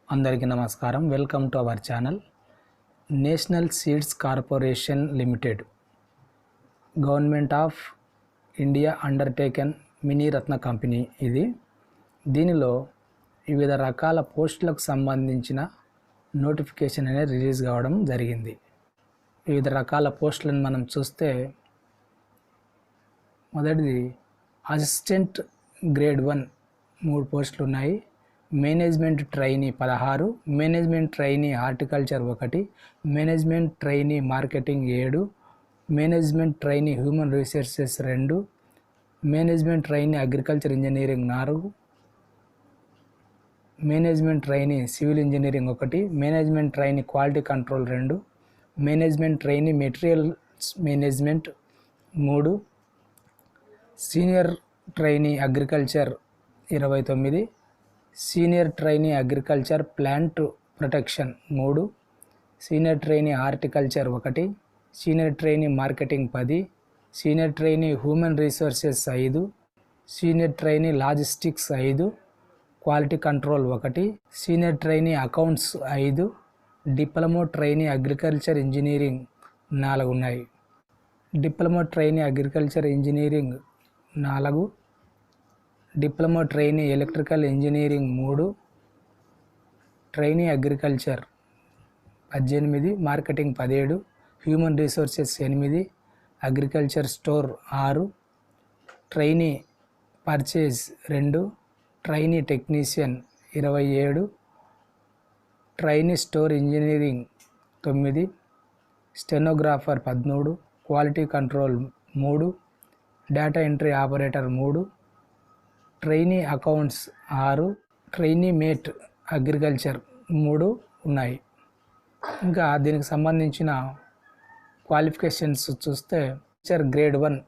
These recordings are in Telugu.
అందరికీ నమస్కారం. Welcome to our channel. National seeds corporation limited government of India undertaken mini Ratna company ఇది. దీనిలో వివిధ రకాల పోస్టులకు సంబంధించిన నోటిఫికేషన్ అనేది రిలీజ్ కావడం జరిగింది. వివిధ రకాల పోస్టులను మనం చూస్తే మొదటిది అసిస్టెంట్ గ్రేడ్ 1 3 పోస్టులు ఉన్నాయి. Management trainee 16, management trainee horticulture 1, management trainee marketing 7, management trainee human resources 2, management trainee agriculture engineering 4, management trainee civil engineering 1, management trainee quality control 2, management trainee materials management 3, senior trainee agriculture 29, senior trainee agriculture plant protection 3, senior trainee horticulture 1, senior trainee marketing 10, senior trainee human resources 5, senior trainee logistics 5, quality control 1, senior trainee accounts 5, diploma trainee agriculture engineering 4 ఉన్నాయి. Diploma trainee agriculture engineering 4, diploma trainee electrical engineering 3, trainee agriculture 18, marketing 17, human resources 8, agriculture store 6, trainee purchase 2, trainee technician 27, trainee store engineering 9, stenographer 13, quality control 3, data entry operator 3, trainee accounts 6, trainee mate agriculture 3 ఉన్నాయి. ఇంకా దీనికి సంబంధించిన క్వాలిఫికేషన్స్ చూస్తే grade 1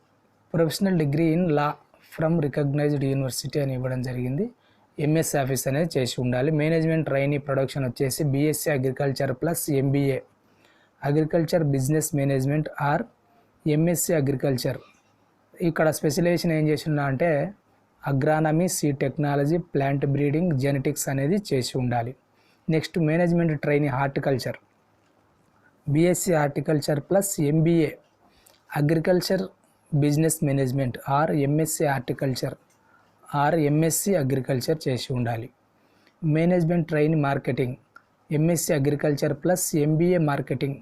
professional degree in law from recognised university అని ఇవ్వడం జరిగింది. ఎంఎస్ ఆఫీస్ అనేది చేసి ఉండాలి. మేనేజ్మెంట్ ట్రైనీ ప్రొడక్షన్ వచ్చేసి BSc agriculture plus MBA agriculture business management or MSc agriculture. ఇక్కడ స్పెషలైజేషన్ ఏం చేసినా అంటే agronomy, seed technology, plant breeding, genetics అనేది చేసి ఉండాలి. Next management trainee horticulture BSc horticulture plus MBA agriculture business management or MSc horticulture are MSc agriculture చేసి ఉండాలి. Management trainee marketing MSc agriculture plus MBA marketing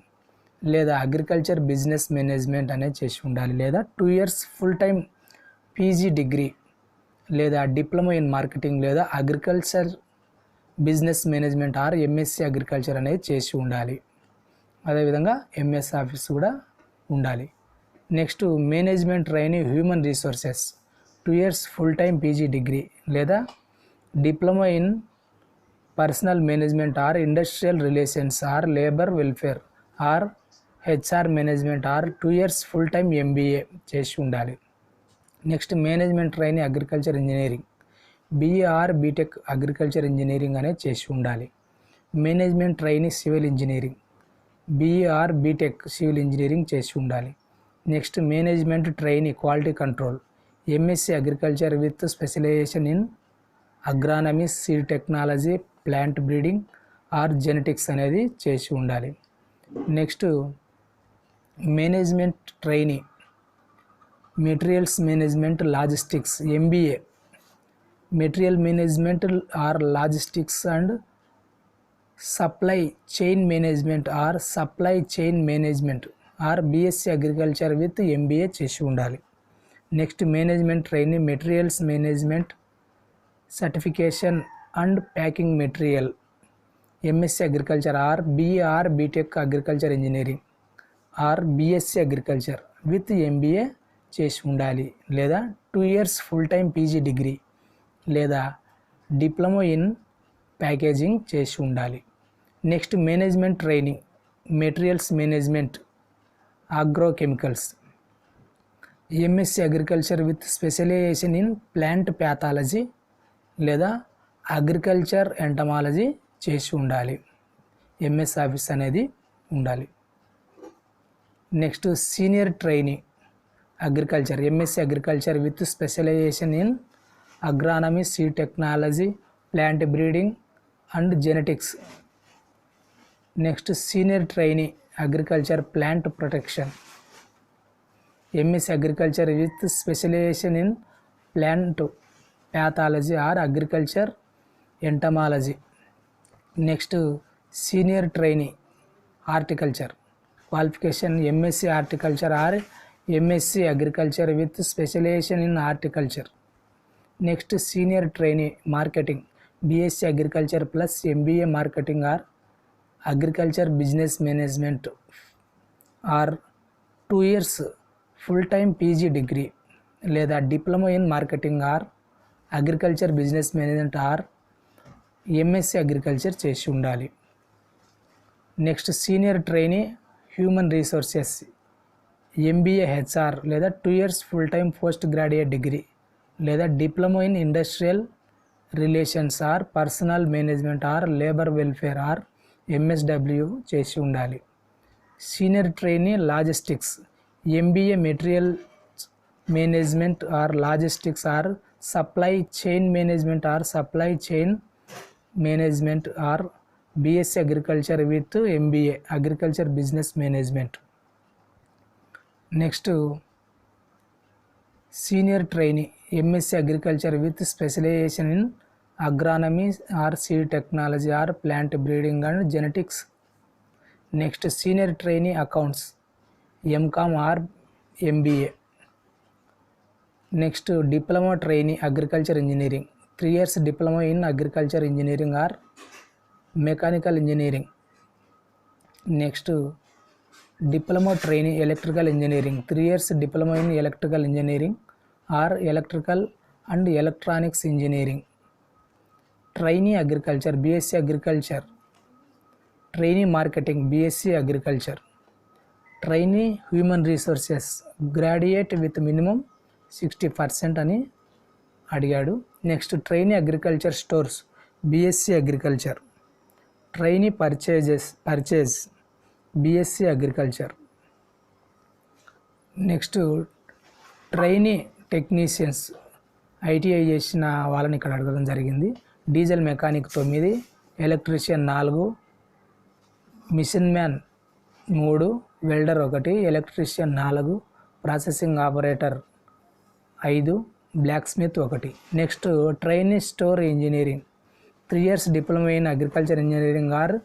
లేదా అగ్రికల్చర్ బిజినెస్ మేనేజ్మెంట్ అనేది చేసి ఉండాలి. లేదా 2 years full time PG degree లేదా డిప్లొమా ఇన్ మార్కెటింగ్ లేదా agriculture business management or MSc agriculture అనేది చేసి ఉండాలి. అదేవిధంగా ఎంఎస్ ఆఫీస్ కూడా ఉండాలి. Next management trainee human resources 2 years full time PG degree లేదా diploma in personnel management or industrial relations or labour welfare or HR management or 2 years full time MBA చేసి ఉండాలి. Next management trainee agriculture engineering BA or BTech agriculture engineering అనేది చేసి ఉండాలి. Management trainee civil engineering BA or BTech civil engineering చేసి ఉండాలి. Next management trainee quality control MSc agriculture with specialisation in agronomy, seed technology, plant breeding or genetics అనేది చేసి ఉండాలి. Next management trainee materials management logistics MBA material management or logistics and supply chain management or supply chain management or BSc agriculture with MBA చేసి ఉండాలి. Next management trainee materials management certification and packing material MSc agriculture or BA or BTech agriculture engineering or BSc agriculture with MBA చేసి ఉండాలి. లేదా 2 years full time PG degree లేదా డిప్లొమా ఇన్ ప్యాకేజింగ్ చేసి ఉండాలి. Next management training materials management agrochemicals MSc agriculture with specialisation in plant pathology లేదా అగ్రికల్చర్ ఎంటమాలజీ చేసి ఉండాలి. ఎంఎస్ ఆఫీస్ అనేది ఉండాలి. Next senior trainee agriculture MSc agriculture with specialisation in agronomy, seed technology, plant breeding and genetics. Next senior trainee agriculture plant protection, MSc agriculture with specialisation in plant pathology or agriculture entomology. Next senior trainee horticulture qualification MSc horticulture or MSc agriculture with specialisation in horticulture. Next senior trainee marketing BSc agriculture plus MBA marketing or agriculture business management or 2 years full time PG degree లేదా diploma in marketing or agriculture business management or MSc agriculture చేసి ఉండాలి. Next senior trainee human resources MBA HR లేదా 2 years full time post graduate degree లేదా diploma in industrial relations or personnel management or labour welfare or MSW చేసి ఉండాలి. Senior trainee logistics MBA material management or logistics or supply chain management or supply chain management or BSc agriculture with MBA agriculture business management. Next senior trainee MSc agriculture with specialisation in agronomy or seed technology or plant breeding and genetics. Next senior trainee accounts MCom or MBA. Next diploma trainee agriculture engineering 3 years diploma in agriculture engineering or mechanical engineering. Next diploma trainee electrical engineering 3 years diploma in electrical engineering or electrical and electronics engineering. Trainee agriculture BSc agriculture, trainee marketing BSc agriculture, trainee human resources graduate with minimum 60% అని అడిగాడు. Next trainee agriculture stores BSc agriculture, trainee purchase BSc agriculture. Next trainee technicians ITI చేసిన వాళ్ళని ఇక్కడ అడగడం జరిగింది. Diesel mechanic 9, electrician 4, machine man 3, welder 1, electrician 4, processing operator 5, blacksmith 1. Next trainee store engineering 3 years diploma in agriculture engineering or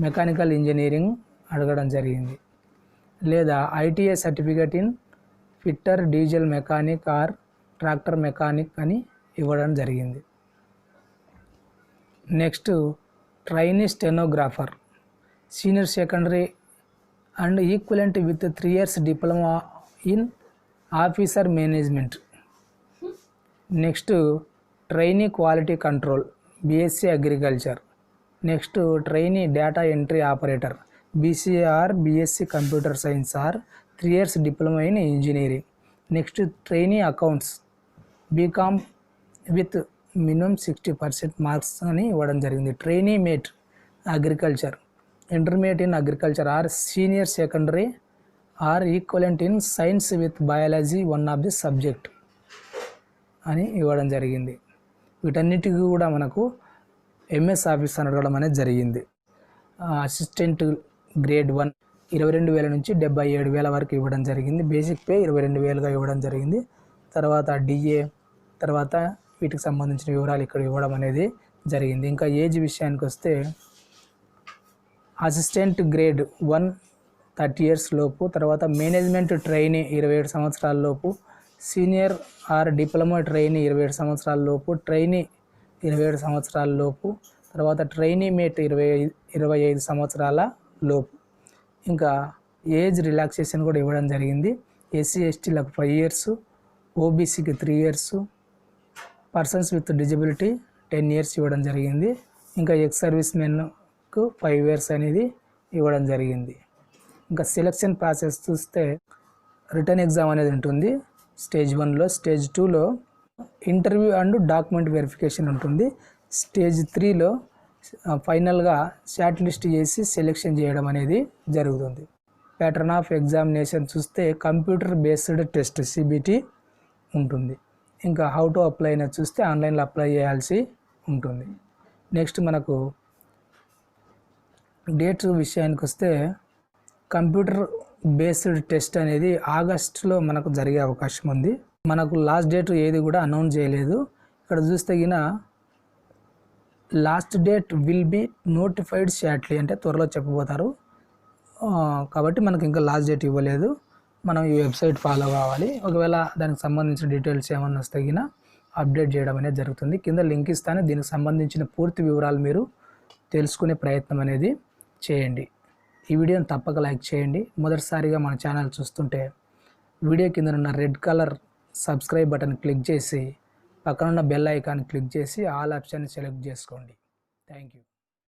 mechanical engineering అడగడం జరిగింది. లేదా ITI certificate in fitter diesel mechanic or tractor mechanic అని ఇవ్వడం జరిగింది. Next trainee stenographer senior secondary and equivalent with 3 years diploma in officer management. Next trainee quality control BSc agriculture. Next trainee data entry operator BCR BSc computer science or 3 years diploma in engineering. Next trainee accounts BCom with minimum 60% marks అని ఇవ్వడం జరిగింది. Trainee mate agriculture intermediate in agriculture or senior secondary or equivalent in science with biology one of the subject అని ఇవ్వడం జరిగింది. వీటన్నిటికీ కూడా మనకు ఎంఎస్ ఆఫీస్ అనడం అనేది జరిగింది. అసిస్టెంట్ గ్రేడ్ 1 22,000 నుంచి 77,000 వరకు ఇవ్వడం జరిగింది. బేసిక్ పే 22,000గా ఇవ్వడం జరిగింది. తర్వాత డిఏ తర్వాత వీటికి సంబంధించిన వివరాలు ఇక్కడ ఇవ్వడం అనేది జరిగింది. ఇంకా ఏజ్ విషయానికి వస్తే అసిస్టెంట్ గ్రేడ్ 1 30 years లోపు, తర్వాత మేనేజ్మెంట్ ట్రైనీ 27 సంవత్సరాల లోపు, సీనియర్ ఆర్ డిప్లొమా ట్రైనీ 27 సంవత్సరాల లోపు, ట్రైనీ 27 సంవత్సరాల లోపు, తర్వాత ట్రైనీ మేట్ 25 సంవత్సరాల లోపు. ఇంకా ఏజ్ రిలాక్సేషన్ కూడా ఇవ్వడం జరిగింది. ఎస్సీ ఎస్టీలకు 5 years, ఓబీసీకి 3 years, persons with disability 10 years ఇవ్వడం జరిగింది. ఇంకా ఎక్స్ సర్వీస్ మెన్కు 5 years అనేది ఇవ్వడం జరిగింది. ఇంకా సెలక్షన్ ప్రాసెస్ చూస్తే రిటర్న్ ఎగ్జామ్ అనేది ఉంటుంది స్టేజ్ 1లో. స్టేజ్ 2లో ఇంటర్వ్యూ అండ్ డాక్యుమెంట్ వెరిఫికేషన్ ఉంటుంది. స్టేజ్ 3లో ఫైనల్గా షార్ట్ లిస్ట్ చేసి సెలెక్షన్ చేయడం అనేది జరుగుతుంది. ప్యాటర్న్ ఆఫ్ ఎగ్జామినేషన్ చూస్తే కంప్యూటర్ బేస్డ్ టెస్ట్ సిబిటి ఉంటుంది. ఇంకా హౌ టు అప్లై అనేది చూస్తే ఆన్లైన్లో అప్లై చేయాల్సి ఉంటుంది. నెక్స్ట్ మనకు డేట్ విషయానికి వస్తే కంప్యూటర్ బేస్డ్ టెస్ట్ అనేది ఆగస్టులో మనకు జరిగే అవకాశం ఉంది. మనకు లాస్ట్ డేట్ ఏది కూడా అనౌన్స్ చేయలేదు. ఇక్కడ చూస్తే గిన last date will be notified shortly అంటే త్వరలో చెప్పబోతారు. కాబట్టి మనకు ఇంకా లాస్ట్ డేట్ ఇవ్వలేదు. మనం ఈ వెబ్సైట్ ఫాలో కావాలి. ఒకవేళ దానికి సంబంధించిన డీటెయిల్స్ ఏమన్నా వస్తే గిన అప్డేట్ చేయడం అనేది జరుగుతుంది. కింద లింక్ ఇస్తాను. దీనికి సంబంధించిన పూర్తి వివరాలు మీరు తెలుసుకునే ప్రయత్నం అనేది చేయండి. ఈ వీడియోని తప్పక లైక్ చేయండి. మొదటిసారిగా మన ఛానల్ చూస్తుంటే వీడియో కింద ఉన్న red colour subscribe button click చేసి పక్కనున్న బెల్ ఐకాన్ క్లిక్ చేసి ఆల్ ఆప్షన్ సెలెక్ట్ చేసుకోండి. Thank you.